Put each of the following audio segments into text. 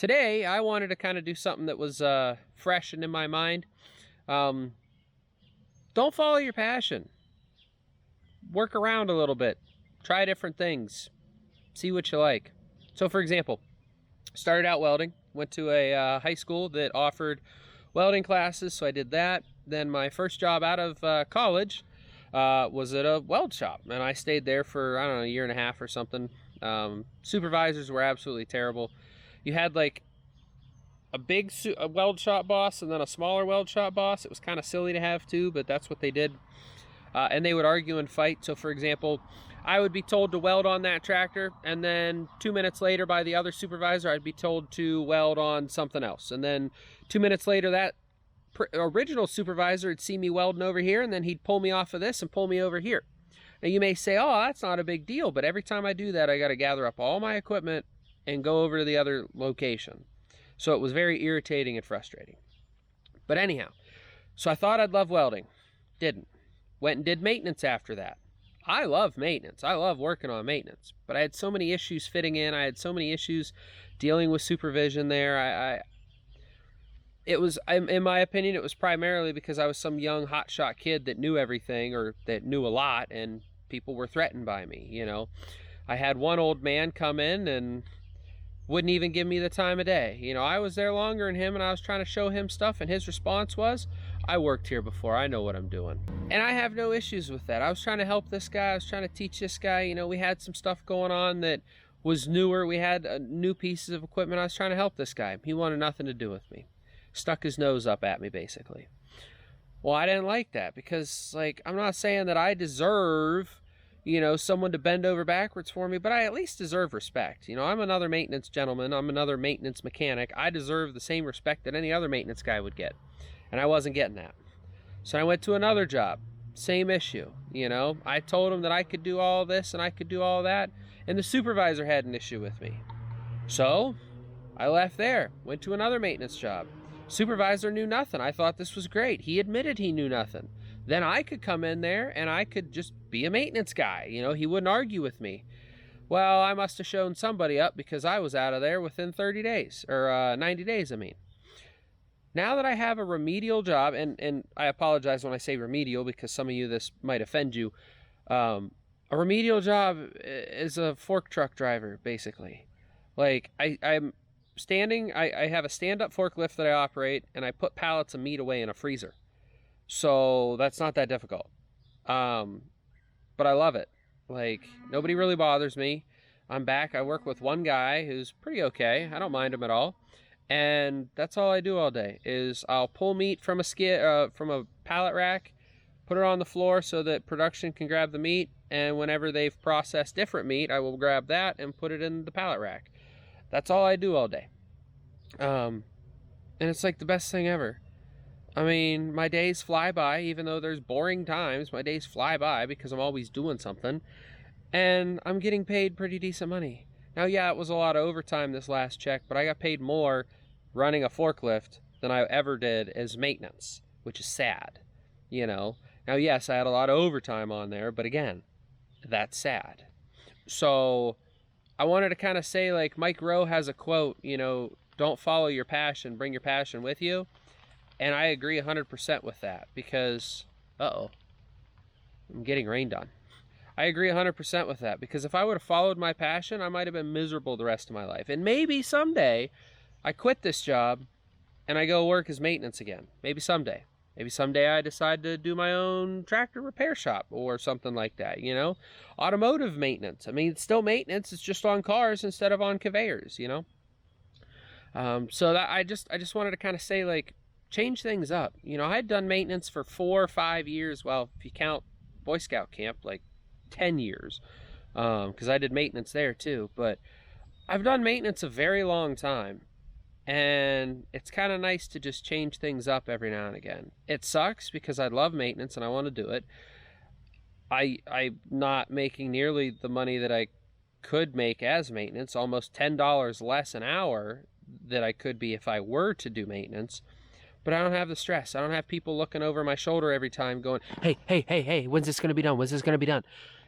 Today, I wanted to kind of do something that was fresh and in my mind. Don't follow your passion. Work around a little bit. Try different things. See what you like. So, for example, started out welding. Went to a high school that offered welding classes, so I did that. Then my first job out of college was at a weld shop, and I stayed there for, I don't know, a year and a half or something. Supervisors were absolutely terrible. You had like a weld shop boss and then a smaller weld shop boss. It was kind of silly to have two, but that's what they did. And they would argue and fight. So for example, I would be told to weld on that tractor, and then 2 minutes later by the other supervisor, I'd be told to weld on something else. And then 2 minutes later, that original supervisor would see me welding over here, and then he'd pull me off of this and pull me over here. Now you may say, oh, that's not a big deal, but every time I do that, I got to gather up all my equipment and go over to the other location. So it was very irritating and frustrating. But anyhow, so I thought I'd love welding. Didn't. Went and did maintenance after that. I love maintenance. I love working on maintenance. But I had so many issues fitting in. I had so many issues dealing with supervision there. It was, in my opinion, it was primarily because I was some young hotshot kid that knew everything, or that knew a lot, and people were threatened by me, you know. I had one old man come in and wouldn't even give me the time of day. You know, I was there longer than him, and I was trying to show him stuff, and his response was, I worked here before, I know what I'm doing. And I have no issues with that. I was trying to help this guy, I was trying to teach this guy. You know, we had some stuff going on that was newer. We had new pieces of equipment. I was trying to help this guy. He wanted nothing to do with me. Stuck his nose up at me, basically. Well, I didn't like that, because, like, I'm not saying that I deserve, you know, someone to bend over backwards for me, but I at least deserve respect. You know, I'm another maintenance gentleman. I'm another maintenance mechanic. I deserve the same respect that any other maintenance guy would get. And I wasn't getting that. So I went to another job. Same issue. You know, I told him that I could do all this and I could do all that, and the supervisor had an issue with me. So I left there, went to another maintenance job. Supervisor knew nothing. I thought this was great. He admitted he knew nothing. Then I could come in there and I could just be a maintenance guy. You know, he wouldn't argue with me. Well, I must have shown somebody up, because I was out of there within 30 days, or 90 days, I mean. Now that I have a remedial job, and I apologize when I say remedial, because some of you, this might offend you. A remedial job is a fork truck driver, basically. Like, I'm standing, I have a stand-up forklift that I operate, and I put pallets of meat away in a freezer. So that's not that difficult. But I love it. Like, nobody really bothers me. I'm back. I work with one guy who's pretty okay. I don't mind him at all. And that's all I do all day, is I'll pull meat from a pallet rack, put it on the floor so that production can grab the meat, and whenever they've processed different meat, I will grab that and put it in the pallet rack. That's all I do all day. And it's like the best thing ever. I mean, my days fly by, even though there's boring times. My days fly by because I'm always doing something, and I'm getting paid pretty decent money. Now, yeah, it was a lot of overtime this last check, but I got paid more running a forklift than I ever did as maintenance, which is sad, you know. Now, yes, I had a lot of overtime on there, but again, that's sad. So I wanted to kind of say, like, Mike Rowe has a quote, you know, don't follow your passion, bring your passion with you. And I agree 100% with that, because, I'm getting rained on. I agree 100% with that, because if I would have followed my passion, I might have been miserable the rest of my life. And maybe someday I quit this job and I go work as maintenance again. Maybe someday. Maybe someday I decide to do my own tractor repair shop or something like that, you know? Automotive maintenance. I mean, it's still maintenance. It's just on cars instead of on conveyors, you know? So that I just wanted to kind of say, like, change things up. You know, I had done maintenance for 4 or 5 years. Well, if you count Boy Scout camp, like 10 years, because I did maintenance there too. But I've done maintenance a very long time, and it's kind of nice to just change things up every now and again. It sucks because I love maintenance and I want to do it. I'm not making nearly the money that I could make as maintenance, almost $10 less an hour that I could be if I were to do maintenance. But I don't have the stress. I don't have people looking over my shoulder every time going, hey, when's this going to be done? When's this going to be done?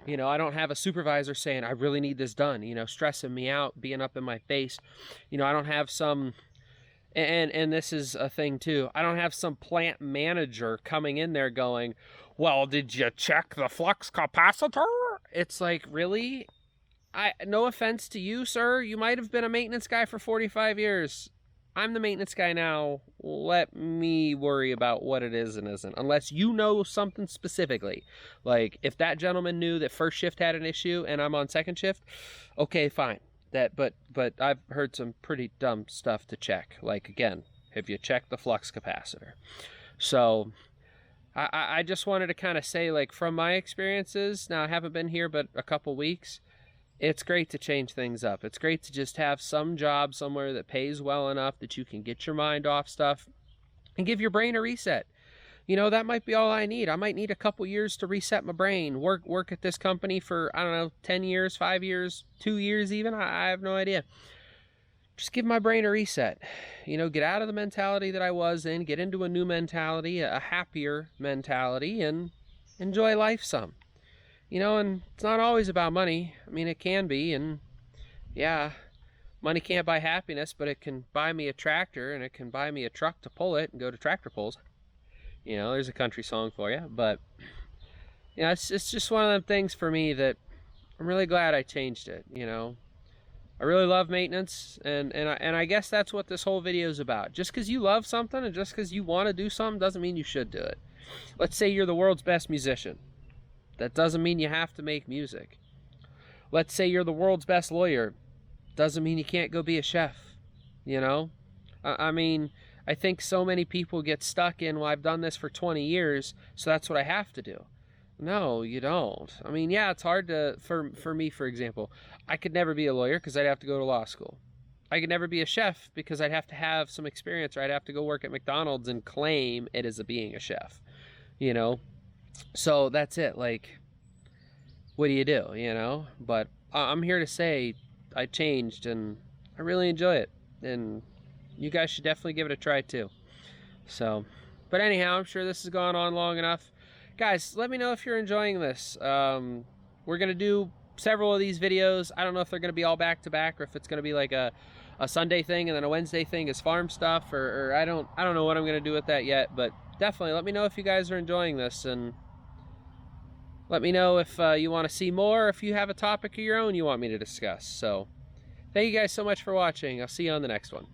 You know, I don't have a supervisor saying, I really need this done, you know, stressing me out, being up in my face. You know, I don't have some, and this is a thing too, I don't have some plant manager coming in there going, well, did you check the flux capacitor? It's like, really? No offense to you, sir. You might have been a maintenance guy for 45 years. I'm the maintenance guy now. Let me worry about what it is and isn't. Unless you know something specifically. Like, if that gentleman knew that first shift had an issue and I'm on second shift, okay, fine. But I've heard some pretty dumb stuff to check. Like, again, have you checked the flux capacitor? So I just wanted to kind of say, like, from my experiences, now I haven't been here but a couple weeks, it's great to change things up. It's great to just have some job somewhere that pays well enough that you can get your mind off stuff and give your brain a reset. You know, that might be all I need. I might need a couple years to reset my brain. Work at this company for, I don't know, 10 years, 5 years, 2 years even. I have no idea. Just give my brain a reset. You know, get out of the mentality that I was in, get into a new mentality, a happier mentality, and enjoy life some. You know, and it's not always about money. I mean, it can be, and yeah, money can't buy happiness, but it can buy me a tractor, and it can buy me a truck to pull it and go to tractor pulls. You know, there's a country song for you, but you know, it's just one of them things for me that I'm really glad I changed it. You know, I really love maintenance, and I guess that's what this whole video is about. Just because you love something and just because you want to do something doesn't mean you should do it. Let's say you're the world's best musician. That doesn't mean you have to make music. Let's say you're the world's best lawyer. Doesn't mean you can't go be a chef, you know? I mean, I think so many people get stuck in, well, I've done this for 20 years, so that's what I have to do. No, you don't. I mean, yeah, it's hard to, for me, for example, I could never be a lawyer because I'd have to go to law school. I could never be a chef because I'd have to have some experience, or I'd have to go work at McDonald's and claim it as being a chef, you know? So that's it. Like, what do, you know? But I'm here to say I changed and I really enjoy it, and you guys should definitely give it a try too. So, but anyhow, I'm sure this has gone on long enough. Guys, let me know if you're enjoying this. We're gonna do several of these videos. I don't know if they're gonna be all back to back, or if it's gonna be like a Sunday thing and then a Wednesday thing is farm stuff, or I don't know what I'm gonna do with that yet. But definitely let me know if you guys are enjoying this, and let me know if you want to see more, if you have a topic of your own you want me to discuss. So, thank you guys so much for watching. I'll see you on the next one.